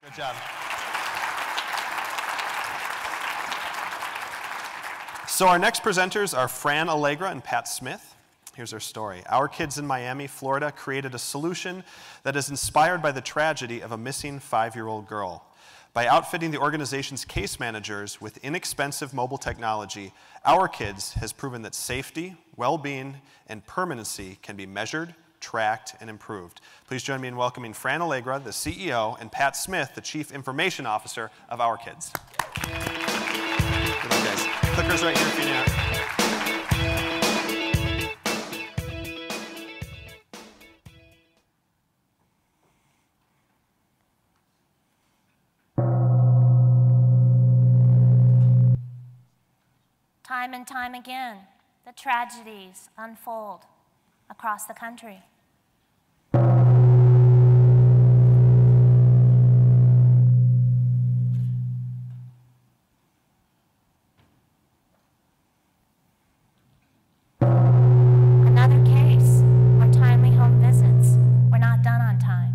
Good job. So our next presenters are Fran Allegra and Pat Smith. Here's our story. Our kids in Miami, Florida created a solution that is inspired by the tragedy of a missing 5-year-old girl. By outfitting the organization's case managers with inexpensive mobile technology, Our Kids has proven that safety, well-being, and permanency can be measured, tracked, and improved. Please join me in welcoming Fran Allegra, the CEO, and Pat Smith, the Chief Information Officer of Our Kids. Good luck, guys. Clicker's right here if you need it. Time and time again, the tragedies unfold across the country. Another case where timely home visits were not done on time.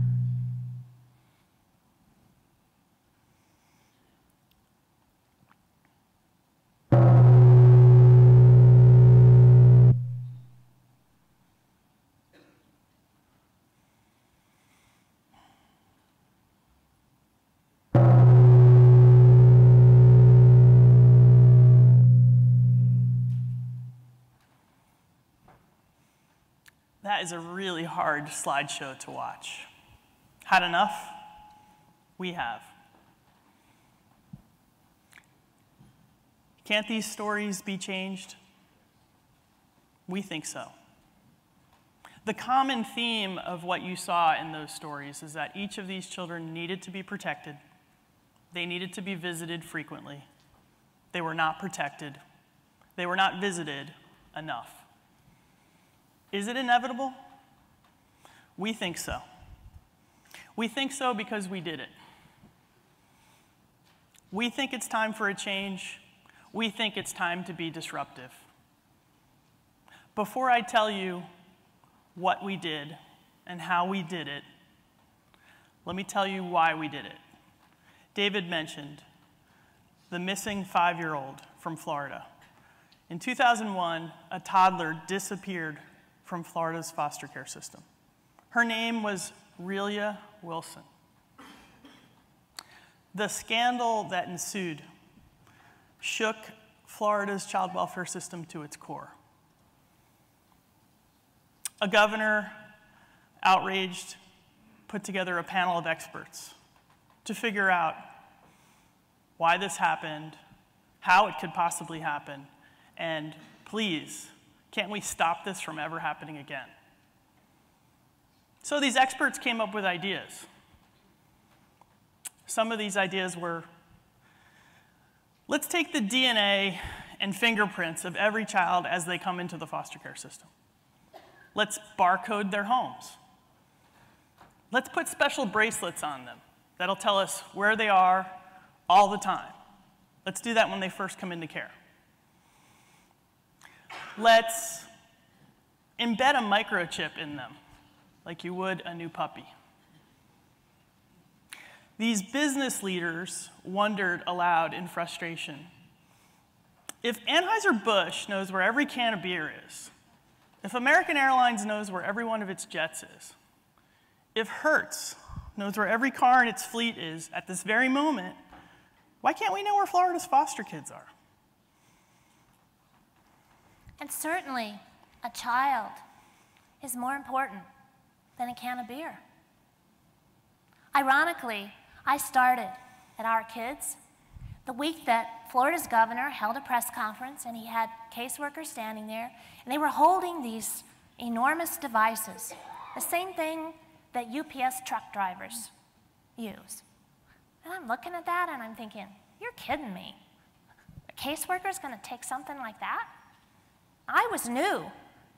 That is a really hard slideshow to watch. Had enough? We have. Can't these stories be changed? We think so. The common theme of what you saw in those stories is that each of these children needed to be protected. They needed to be visited frequently. They were not protected. They were not visited enough. Is it inevitable? We think so. We think so because we did it. We think it's time for a change. We think it's time to be disruptive. Before I tell you what we did and how we did it, let me tell you why we did it. David mentioned the missing 5-year-old from Florida. In 2001, a toddler disappeared from Florida's foster care system. Her name was Relia Wilson. The scandal that ensued shook Florida's child welfare system to its core. A governor, outraged, put together a panel of experts to figure out why this happened, how it could possibly happen, and please, can't we stop this from ever happening again? So these experts came up with ideas. Some of these ideas were, let's take the DNA and fingerprints of every child as they come into the foster care system. Let's barcode their homes. Let's put special bracelets on them that'll tell us where they are all the time. Let's do that when they first come into care. Let's embed a microchip in them, like you would a new puppy. These business leaders wondered aloud in frustration. If Anheuser-Busch knows where every can of beer is, if American Airlines knows where every one of its jets is, if Hertz knows where every car in its fleet is at this very moment, why can't we know where Florida's foster kids are? And certainly, a child is more important than a can of beer. Ironically, I started at Our Kids the week that Florida's governor held a press conference, and he had caseworkers standing there, and they were holding these enormous devices, the same thing that UPS truck drivers use. And I'm looking at that, and I'm thinking, you're kidding me. A caseworker's going to take something like that? I was new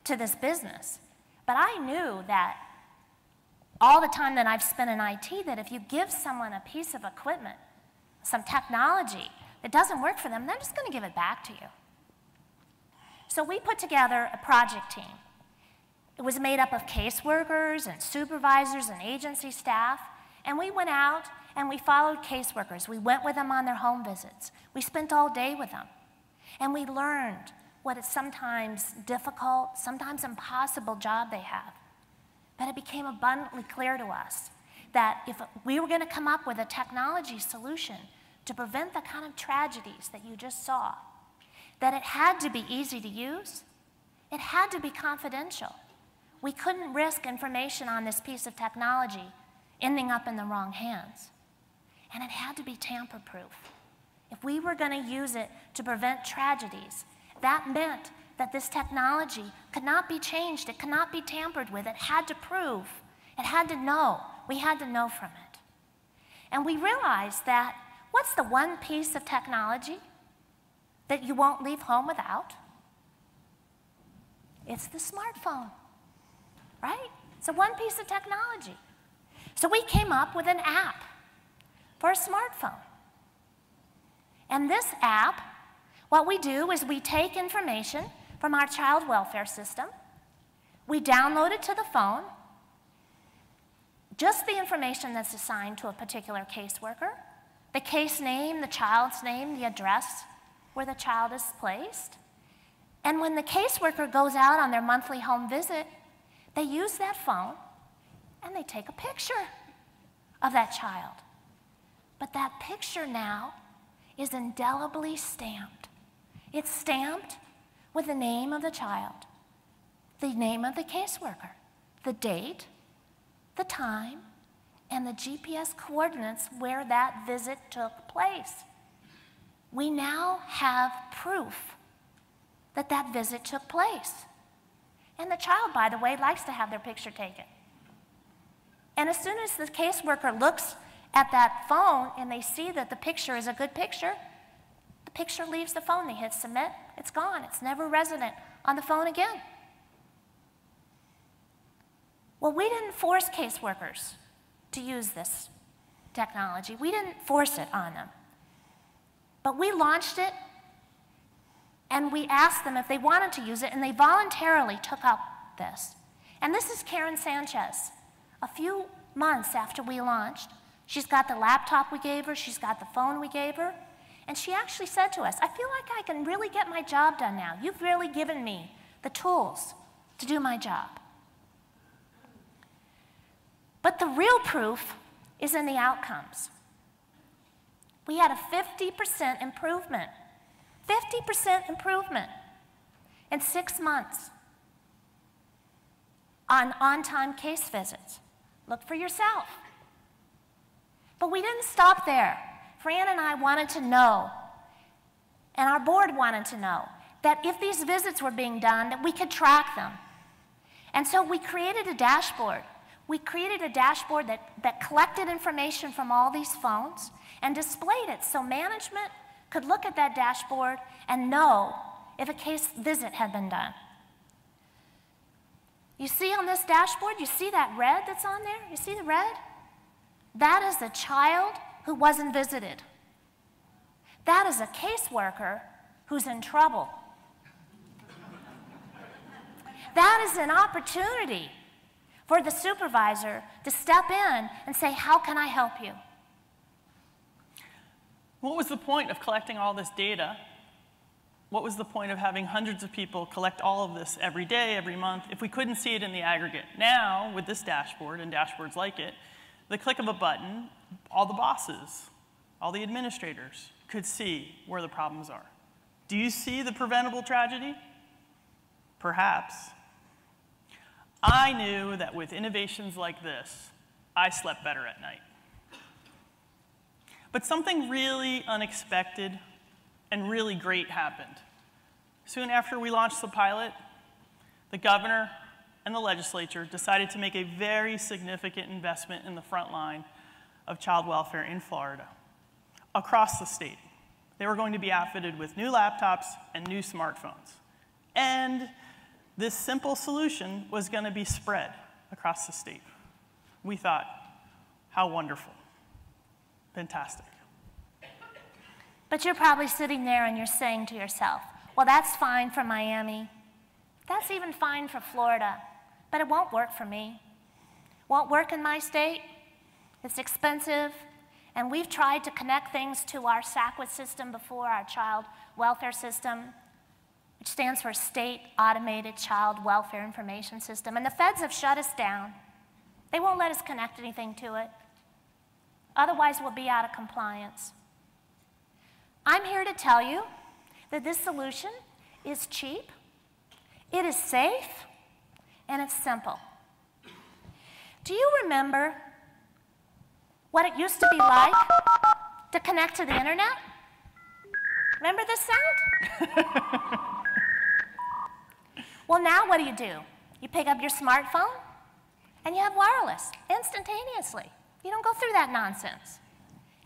to this business, but I knew that all the time that I've spent in IT, that if you give someone a piece of equipment, some technology that doesn't work for them, they're just going to give it back to you. So we put together a project team. It was made up of caseworkers and supervisors and agency staff, and we went out and we followed caseworkers. We went with them on their home visits. We spent all day with them. And we learned what a sometimes difficult, sometimes impossible job they have. But it became abundantly clear to us that if we were going to come up with a technology solution to prevent the kind of tragedies that you just saw, that it had to be easy to use, it had to be confidential. We couldn't risk information on this piece of technology ending up in the wrong hands. And it had to be tamper-proof. If we were going to use it to prevent tragedies, that meant that this technology could not be changed, it could not be tampered with, it had to prove, it had to know, we had to know from it. And we realized that what's the one piece of technology that you won't leave home without? It's the smartphone, right? It's the one piece of technology. So we came up with an app for a smartphone. And this app, what we do is we take information from our child welfare system, we download it to the phone, just the information that's assigned to a particular caseworker, the case name, the child's name, the address where the child is placed. And when the caseworker goes out on their monthly home visit, they use that phone and they take a picture of that child. But that picture now is indelibly stamped. It's stamped with the name of the child, the name of the caseworker, the date, the time, and the GPS coordinates where that visit took place. We now have proof that that visit took place. And the child, by the way, likes to have their picture taken. And as soon as the caseworker looks at that phone and they see that the picture is a good picture, the picture leaves the phone. They hit submit, it's gone. It's never resident on the phone again. Well, we didn't force caseworkers to use this technology. We didn't force it on them. But we launched it, and we asked them if they wanted to use it, and they voluntarily took up this. And this is Karen Sanchez. A few months after we launched, she's got the laptop we gave her, she's got the phone we gave her, and she actually said to us, I feel like I can really get my job done now. You've really given me the tools to do my job. But the real proof is in the outcomes. We had a 50% improvement. 50% improvement in 6 months on on-time case visits. Look for yourself. But we didn't stop there. Fran and I wanted to know, and our board wanted to know, that if these visits were being done, that we could track them. And so we created a dashboard. We created a dashboard that collected information from all these phones and displayed it so management could look at that dashboard and know if a case visit had been done. You see on this dashboard, you see that red that's on there? You see the red? That is a child who wasn't visited. That is a caseworker who's in trouble. That is an opportunity for the supervisor to step in and say, how can I help you? What was the point of collecting all this data? What was the point of having hundreds of people collect all of this every day, every month, if we couldn't see it in the aggregate? Now, with this dashboard and dashboards like it, the click of a button, all the bosses, all the administrators could see where the problems are. Do you see the preventable tragedy? Perhaps. I knew that with innovations like this, I slept better at night. But something really unexpected and really great happened. Soon after we launched the pilot, the governor and the legislature decided to make a very significant investment in the front line of child welfare in Florida, across the state. They were going to be outfitted with new laptops and new smartphones. And this simple solution was going to be spread across the state. We thought, how wonderful. Fantastic. But you're probably sitting there and you're saying to yourself, well, that's fine for Miami. That's even fine for Florida, but it won't work for me. Won't work in my state. It's expensive, And we've tried to connect things to our SACWIS system before, our child welfare system, which stands for State Automated Child Welfare Information System. And the feds have shut us down. They won't let us connect anything to it. Otherwise, we'll be out of compliance. I'm here to tell you that this solution is cheap, it is safe, and it's simple. Do you remember what it used to be like to connect to the internet? Remember this sound? Well, now what do? You pick up your smartphone and you have wireless instantaneously. You don't go through that nonsense.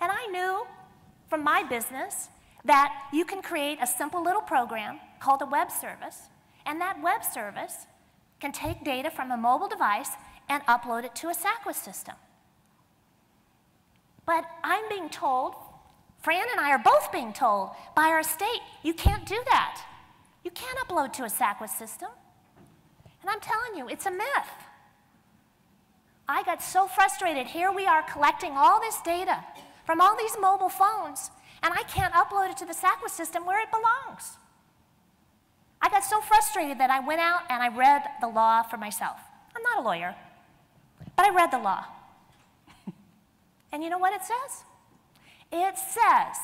And I knew from my business that you can create a simple little program called a web service, and that web service can take data from a mobile device and upload it to a SACWIS system. But I'm being told, Fran and I are both being told by our state, you can't do that. You can't upload to a SACWIS system. And I'm telling you, it's a myth. I got so frustrated. Here we are collecting all this data from all these mobile phones, and I can't upload it to the SACWIS system where it belongs. I got so frustrated that I went out and I read the law for myself. I'm not a lawyer, but I read the law. And you know what it says? It says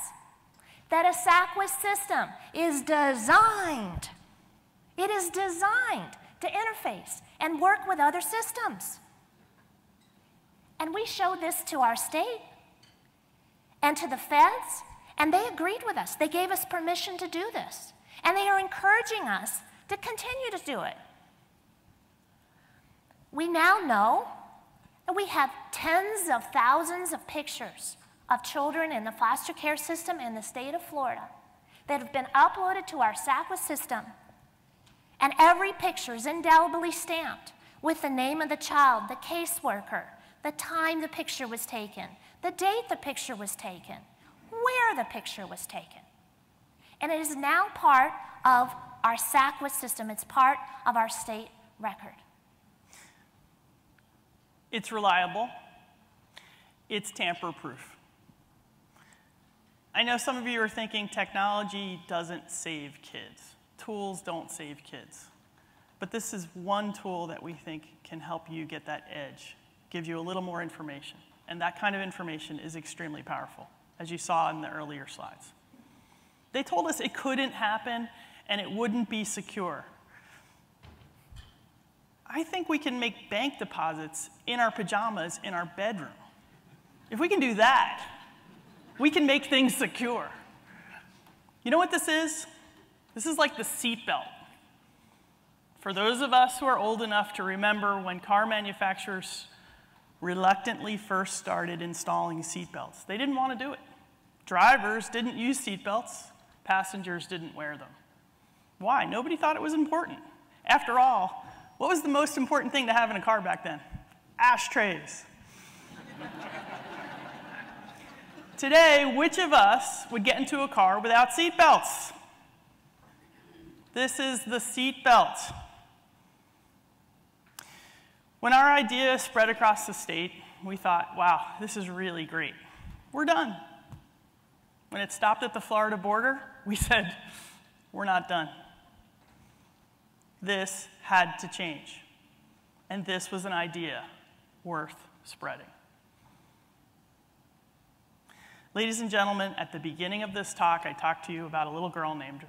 that a SACWIS system is designed. It is designed to interface and work with other systems. And we showed this to our state and to the feds, and they agreed with us. They gave us permission to do this. And they are encouraging us to continue to do it. We now know that we have tens of thousands of pictures of children in the foster care system in the state of Florida that have been uploaded to our SACWIS system. And every picture is indelibly stamped with the name of the child, the caseworker, the time the picture was taken, the date the picture was taken, where the picture was taken. And it is now part of our SACWIS system. It's part of our state record. It's reliable. It's tamper-proof. I know some of you are thinking technology doesn't save kids. Tools don't save kids. But this is one tool that we think can help you get that edge, give you a little more information. And that kind of information is extremely powerful, as you saw in the earlier slides. They told us it couldn't happen and it wouldn't be secure. I think we can make bank deposits in our pajamas in our bedroom. If we can do that, we can make things secure. You know what this is? This is like the seatbelt. For those of us who are old enough to remember when car manufacturers reluctantly first started installing seatbelts, they didn't want to do it. Drivers didn't use seatbelts. Passengers didn't wear them. Why? Nobody thought it was important. After all, what was the most important thing to have in a car back then? Ashtrays. Today, which of us would get into a car without seatbelts? This is the seatbelt. When our idea spread across the state, we thought, wow, this is really great. We're done. When it stopped at the Florida border, we said, we're not done. This had to change. And this was an idea worth spreading. Ladies and gentlemen, at the beginning of this talk, I talked to you about a little girl named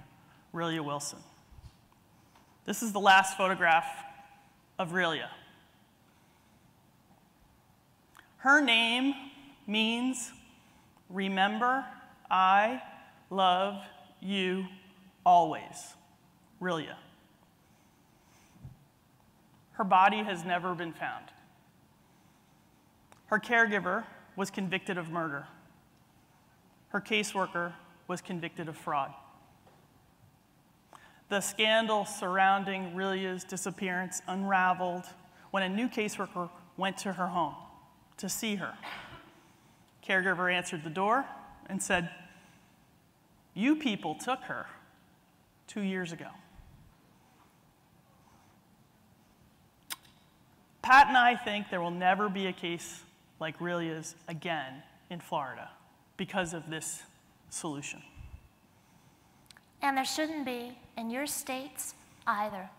Rillia Wilson. This is the last photograph of Rillia. Her name means, remember, I love you always. Rillia. Her body has never been found. Her caregiver was convicted of murder. Her caseworker was convicted of fraud. The scandal surrounding Rillia's disappearance unraveled when a new caseworker went to her home to see her. Caregiver answered the door and said, "You people took her 2 years ago." Pat and I think there will never be a case like Rillia's again in Florida because of this solution. And there shouldn't be in your states either.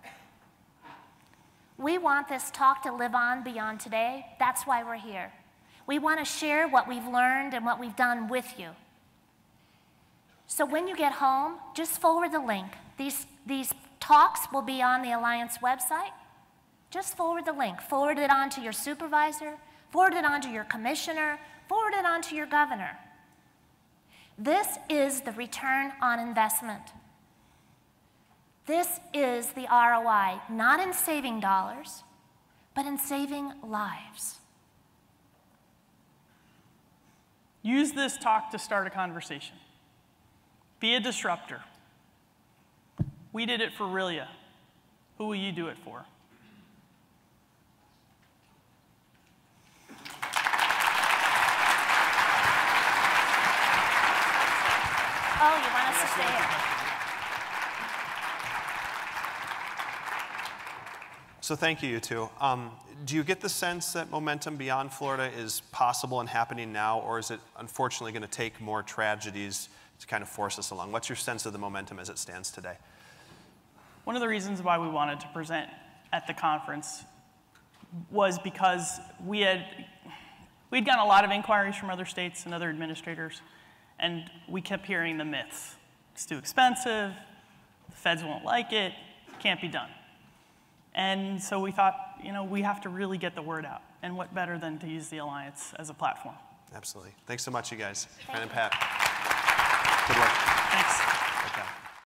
We want this talk to live on beyond today. That's why we're here. We want to share what we've learned and what we've done with you. So when you get home, just forward the link. These talks will be on the Alliance website. Just forward the link. Forward it on to your supervisor, forward it on to your commissioner, forward it on to your governor. This is the return on investment. This is the ROI, not in saving dollars, but in saving lives. Use this talk to start a conversation. Be a disruptor. We did it for Rilia. Who will you do it for? Oh, you want us to stay here? So thank you, you two. Do you get the sense that momentum beyond Florida is possible and happening now, or is it unfortunately going to take more tragedies to kind of force us along? What's your sense of the momentum as it stands today? One of the reasons why we wanted to present at the conference was because we'd gotten a lot of inquiries from other states and other administrators, and we kept hearing the myths. It's too expensive, the feds won't like it, can't be done. And so we thought, we have to really get the word out. And what better than to use the Alliance as a platform? Absolutely. Thanks so much, you guys. Thank Fran and you. Pat. Good luck. Thanks.